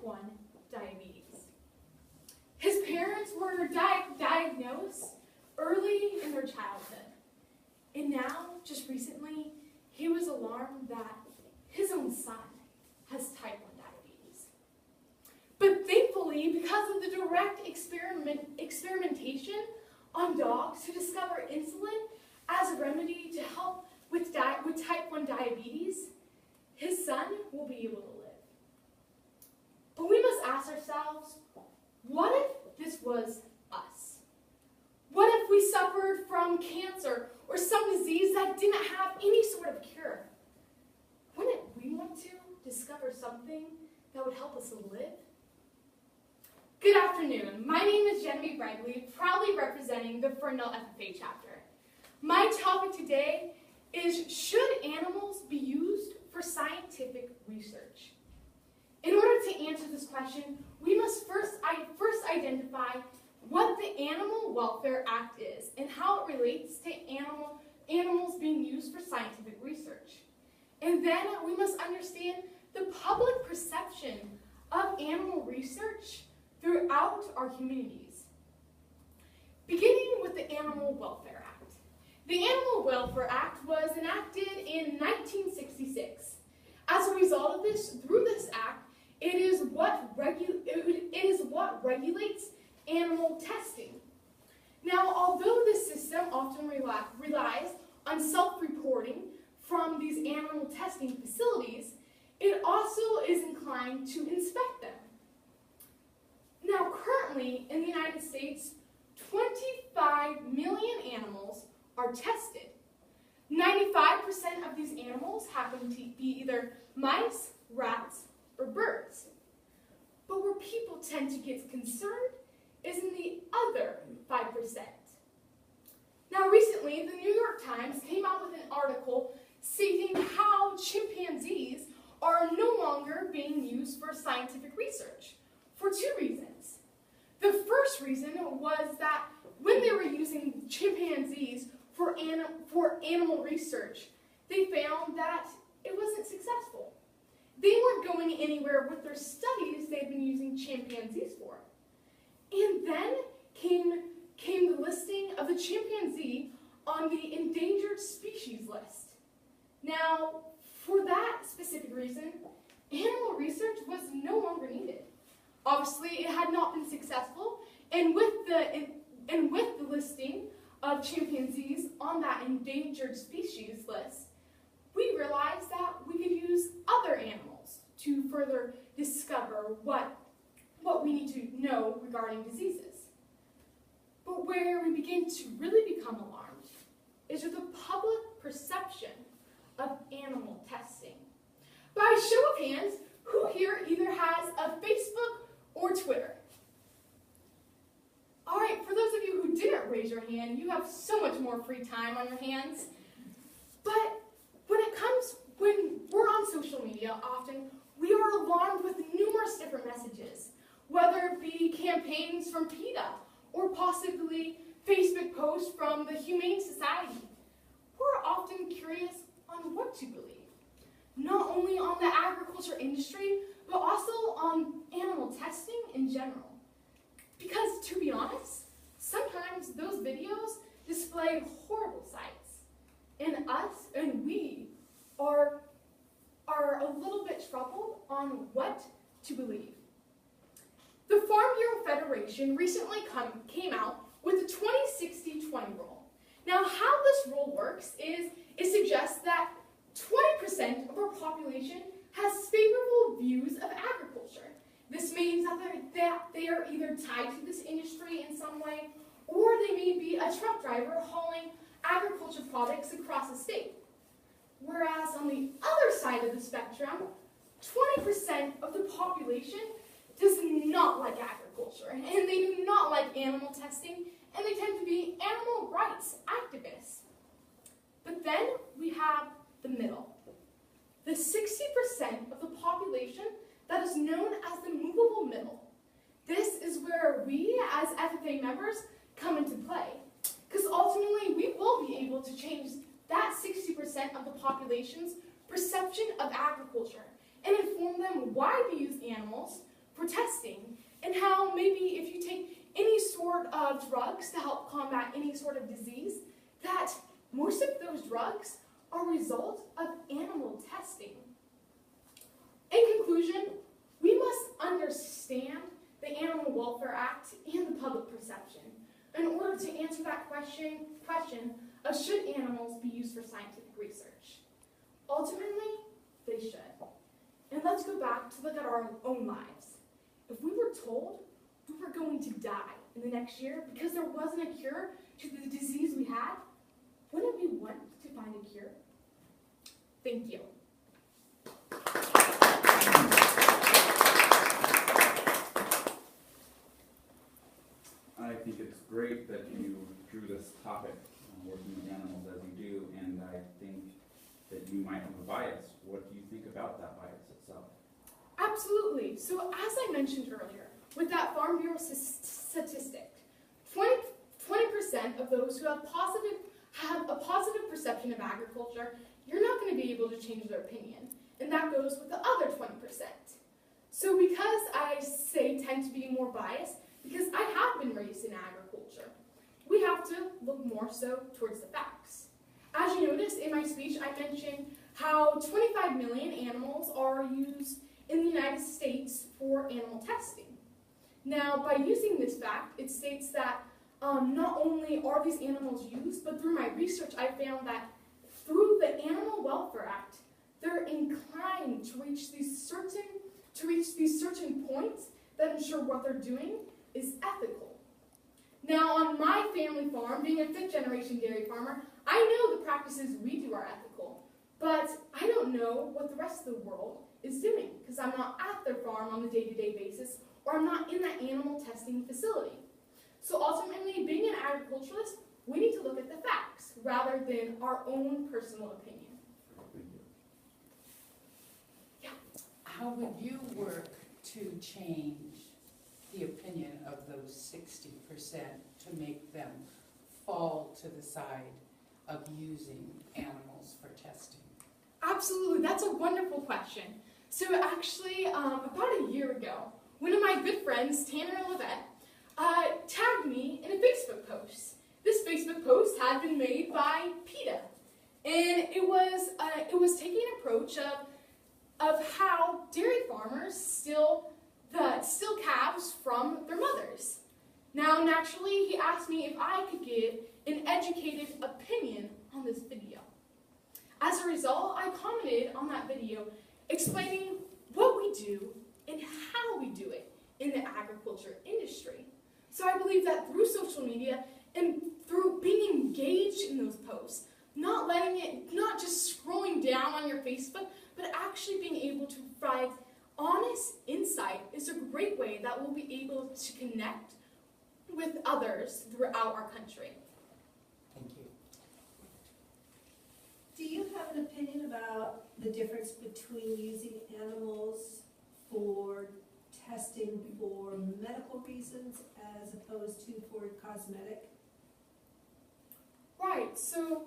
1 diabetes. His parents were diagnosed early in their childhood, and now, just recently, he was alarmed that his own son has type 1 diabetes. But thankfully, because of the direct experimentation on dogs to discover insulin as a remedy to help with type 1 diabetes, his son will be able to live. But we must ask ourselves, what if this was us? What if we suffered from cancer or some disease that didn't have any sort of cure? Wouldn't we want to discover something that would help us live? Good afternoon. My name is Genevieve Regli, proudly representing the Ferndale FFA chapter. My topic today is, should animals be used for scientific research? In order to answer this question, we must first identify what the Animal Welfare Act is and how it relates to animals being used for scientific research. And then we must understand the public perception of animal research throughout our communities. Beginning with the Animal Welfare Act. The Animal Welfare Act was enacted in 1966. As a result of this, through this act, it is what regulates animal testing. Now, although this system often relies on self-reporting from these animal testing facilities, it also is inclined to inspect them. Now, currently in the United States, 25 million animals are tested. 95% of these animals happen to be either mice, rats, or birds. But where people tend to get concerned is in the other 5%. Now, recently, the New York Times came out with an article stating how chimpanzees are no longer being used for scientific research for 2 reasons. The first reason was that when they were using chimpanzees for animal research, they found that it wasn't successful. They weren't going anywhere with their studies they'd been using chimpanzees for. And then came the listing of the chimpanzee on the endangered species list. Now, for that specific reason, animal research was no longer needed. Obviously, it had not been successful, and with the listing of chimpanzees on that endangered species list, we realized that we could use other animals to further discover what we need to know regarding diseases. But where we begin to really become alarmed is with the public perception of animal testing. By show of hands, who here either has a Facebook or Twitter? All right, for those of you who didn't raise your hand, you have so much more free time on your hands. But when we're on social media, often we are alarmed with numerous different messages, whether it be campaigns from PETA or possibly Facebook posts from the Humane Society. We're often curious on what to believe, not only on the agriculture industry, but also on animal testing in general. Because to be honest, sometimes those videos display horrible sights, and we are a little bit troubled on what to believe. The Farm Bureau Federation recently came out with the 20-60-20 rule. Now, how this rule works is it suggests that 20% of our population has favorable views of agriculture. This means that they are either tied to this industry in some way, or they may be a truck driver hauling agriculture products across the state. Whereas on the other side of the spectrum, 20% of the population does not like agriculture, and they do not like animal testing, and they tend to be animal rights activists. But then we have the middle. The 60% of the population that is known as the movable middle. This is where we, as FFA members, come into play. Because ultimately, we will be able to change that 60% of the population's perception of agriculture and inform them why we use animals for testing, and how maybe if you take any sort of drugs to help combat any sort of disease, that most of those drugs are a result of animal testing. In conclusion, we must understand the Animal Welfare Act and the public perception in order to answer that question of should animals be used for scientific research. Ultimately, they should. And let's go back to look at our own lives. If we were told we were going to die in the next year because there wasn't a cure to the disease we had, wouldn't we want to find a cure? Thank you. I think it's great that you drew this topic, working with animals as you do, and I think that you might have a bias. What do you think about that bias itself? Absolutely. So as I mentioned earlier, with that Farm Bureau statistic, 20% of those who have a positive perception of agriculture, you're not going to be able to change their opinion. And that goes with the other 20%. So because I tend to be more biased, because I have been raised in agriculture, we have to look more so towards the facts. As you noticed in my speech, I mentioned how 25 million animals are used in the United States for animal testing. Now, by using this fact, it states that not only are these animals used, but through my research, I found that through the Animal Welfare Act, they're inclined to reach these certain points that ensure what they're doing is ethical. Now, on my family farm, being a fifth-generation dairy farmer, I know the practices we do are ethical, but I don't know what the rest of the world is doing because I'm not at their farm on a day-to-day basis, or I'm not in that animal testing facility. So ultimately, being an agriculturalist, we need to look at the facts rather than our own personal opinion. Yeah. How would you work to change the opinion of those 60% to make them fall to the side of using animals for testing? Absolutely, that's a wonderful question. So actually, about a year ago, one of my good friends, Tanner Levette, tagged me in a Facebook post. This Facebook post had been made by PETA, and it was taking an approach of how dairy farmers steal calves from their mothers. Now, naturally, he asked me if I could give an educated opinion on this video. As a result, I commented on that video explaining what we do and how we do it in the agriculture industry. So I believe that through social media and through being engaged in those posts, not just scrolling down on your Facebook, but actually being able to provide honest insight is a great way that we'll be able to connect with others throughout our country. Thank you. Do you have an opinion about the difference between using animals for testing for medical reasons as opposed to for cosmetic? Right, so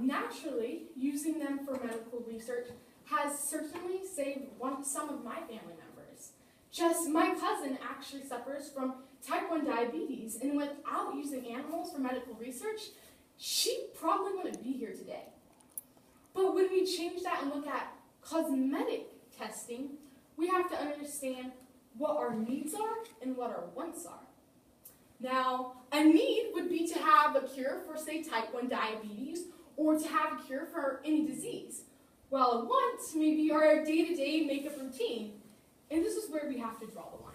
naturally, using them for medical research has certainly saved some of my family members. Just my cousin actually suffers from type 1 diabetes, and without using animals for medical research, she probably wouldn't be here today. But when we change that and look at cosmetic testing, we have to understand what our needs are and what our wants are. Now, a need would be to have a cure for, say, type 1 diabetes, or to have a cure for any disease. While a want may be our day-to-day makeup routine, and this is where we have to draw the line.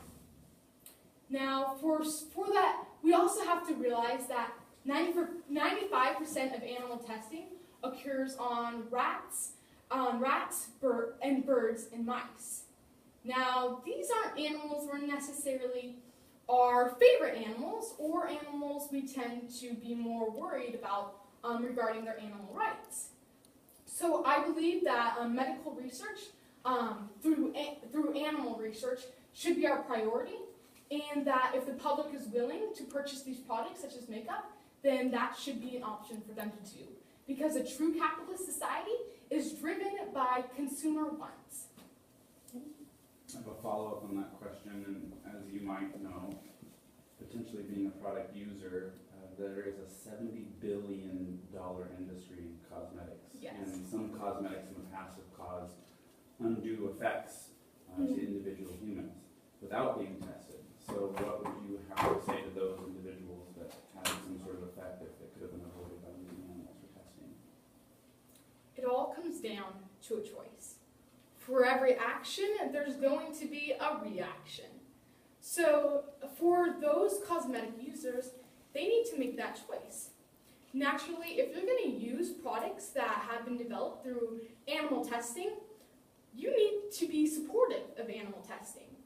Now, for that, we also have to realize that 95% of animal testing occurs on rats, and birds, and mice. Now, these aren't animals we're necessarily our favorite animals, or animals we tend to be more worried about regarding their animal rights. So I believe that medical research through animal research should be our priority, and that if the public is willing to purchase these products, such as makeup, then that should be an option for them to do. Because a true capitalist society is driven by consumer wants. I have a follow-up on that question, and as you might know, potentially being a product user, there is a $70 billion industry in cosmetics. Yes. And some cosmetics in the past have caused undue effects to individual humans without being tested. So what would you have to say to those individuals that had some sort of effect if it could have been avoided by using animals for testing? It all comes down to a choice. For every action, there's going to be a reaction. So for those cosmetic users, they need to make that choice. Naturally, if you're going to use products that have been developed through animal testing, you need to be supportive of animal testing.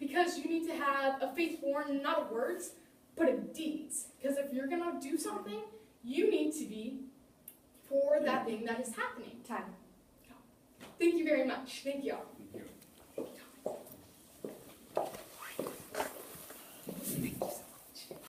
Because you need to have a faith born not of words, but of deeds. Because if you're going to do something, you need to be for that thing that is happening. Time. Thank you very much. Thank you all.